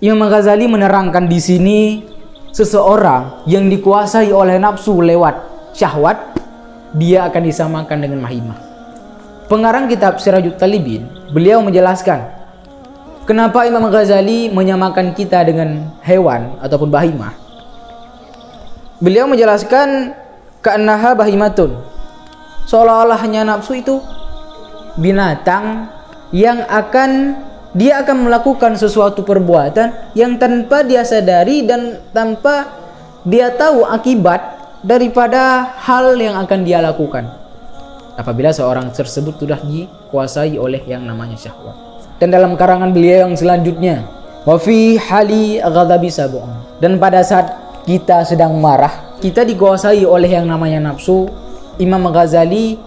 Imam Ghazali menerangkan di sini seseorang yang dikuasai oleh nafsu lewat syahwat, dia akan disamakan dengan mahimah. Pengarang kitab Sirajut Talibin, beliau menjelaskan kenapa Imam Ghazali menyamakan kita dengan hewan ataupun bahimah. Beliau menjelaskan ka'annaha bahimatun, seolah-olah hanya nafsu itu binatang yang dia akan melakukan sesuatu perbuatan yang tanpa dia sadari dan tanpa dia tahu akibat daripada hal yang akan dia lakukan apabila seorang tersebut sudah dikuasai oleh yang namanya syahwat. Dan dalam karangan beliau yang selanjutnya, wa fi hali ghadabi sab'un, dan pada saat kita sedang marah, kita dikuasai oleh yang namanya nafsu, Imam Ghazali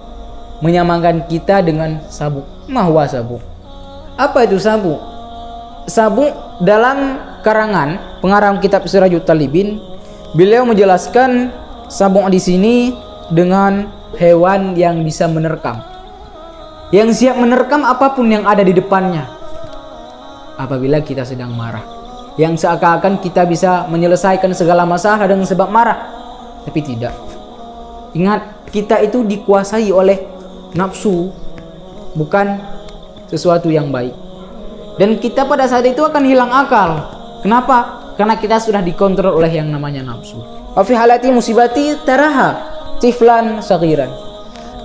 menyamakan kita dengan sabuk. Mahwa sabuk. Apa itu sabuk? Sabuk dalam karangan pengarang kitab Sirajut Talibin, beliau menjelaskan sabuk di sini dengan hewan yang bisa menerkam, yang siap menerkam apapun yang ada di depannya apabila kita sedang marah, yang seakan-akan kita bisa menyelesaikan segala masalah dengan sebab marah, tapi tidak. Ingat, kita itu dikuasai oleh nafsu, bukan sesuatu yang baik. Dan kita pada saat itu akan hilang akal. Kenapa? Karena kita sudah dikontrol oleh yang namanya nafsu. Wa fi halati musibati taraha tiflan saghiran.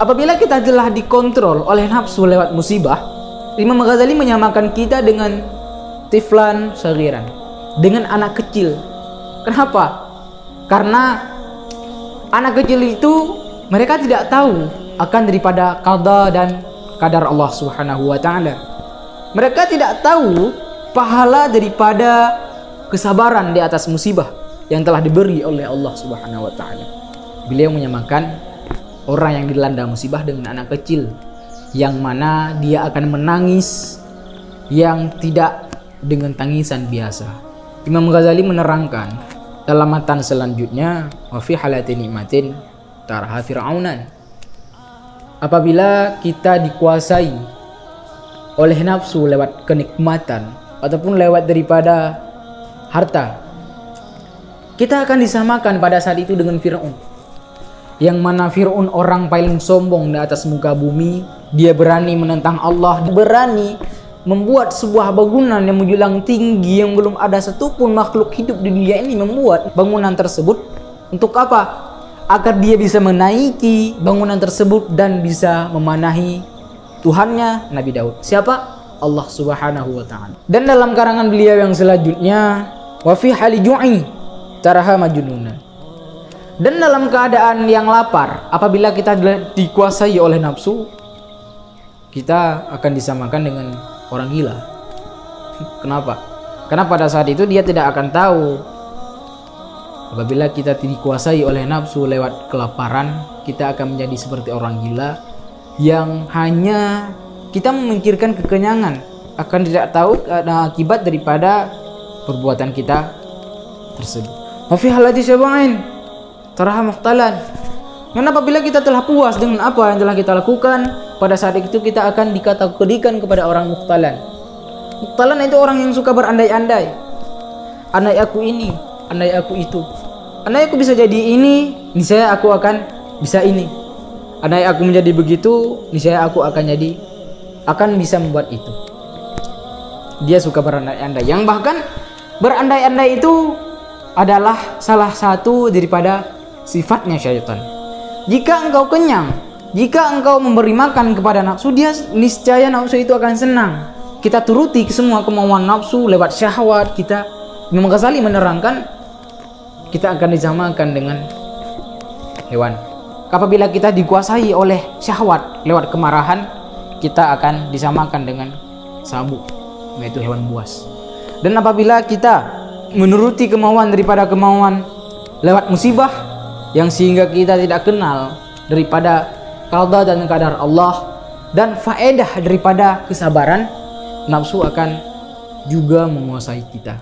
Apabila kita telah dikontrol oleh nafsu lewat musibah, Imam Ghazali menyamakan kita dengan tiflan saghiran, dengan anak kecil. Kenapa? Karena anak kecil itu mereka tidak tahu akan daripada qada dan qadar Allah Subhanahu wa taala. Mereka tidak tahu pahala daripada kesabaran di atas musibah yang telah diberi oleh Allah Subhanahu wa taala. Beliau menyamakan orang yang dilanda musibah dengan anak kecil, yang mana dia akan menangis yang tidak dengan tangisan biasa. Imam Ghazali menerangkan dalam matan selanjutnya, wa fi halati nikmatin tarha fir'aunan. Apabila kita dikuasai oleh nafsu lewat kenikmatan ataupun lewat daripada harta, kita akan disamakan pada saat itu dengan Fir'aun, yang mana Fir'aun orang paling sombong di atas muka bumi. Dia berani menentang Allah, berani membuat sebuah bangunan yang menjulang tinggi yang belum ada satupun makhluk hidup di dunia ini membuat bangunan tersebut. Untuk apa? Agar dia bisa menaiki bangunan tersebut dan bisa memanahi Tuhannya Nabi Daud. Siapa? Allah Subhanahu wa taala. Dan dalam karangan beliau yang selanjutnya, wa fi hali ju'i taraha majnunan. Dan dalam keadaan yang lapar, apabila kita dikuasai oleh nafsu, kita akan disamakan dengan orang gila. Kenapa? Karena pada saat itu dia tidak akan tahu. Apabila kita dikuasai oleh nafsu lewat kelaparan, kita akan menjadi seperti orang gila yang hanya kita memikirkan kekenyangan, akan tidak tahu akibat daripada perbuatan kita tersebut. Wa fi halati syab'in taraha muhtalan. Dan apabila kita telah puas dengan apa yang telah kita lakukan, pada saat itu kita akan dikategorikan kepada orang muhtalan. Muhtalan itu orang yang suka berandai-andai. Andai aku ini, andai aku itu, andai aku bisa jadi ini, niscaya aku akan bisa ini. Andai aku menjadi begitu, niscaya aku akan bisa membuat itu. Dia suka berandai-andai, yang bahkan berandai-andai itu adalah salah satu daripada sifatnya syaitan. Jika engkau kenyang, jika engkau memberi makan kepada nafsu, dia niscaya nafsu itu akan senang. Kita turuti semua kemauan nafsu lewat syahwat kita. Imam Ghazali menerangkan kita akan disamakan dengan hewan. Apabila kita dikuasai oleh syahwat lewat kemarahan, kita akan disamakan dengan sabuk, yaitu hewan buas. Dan apabila kita menuruti kemauan daripada kemauan lewat musibah, yang sehingga kita tidak kenal daripada qada dan qadar Allah dan faedah daripada kesabaran, nafsu akan juga menguasai kita.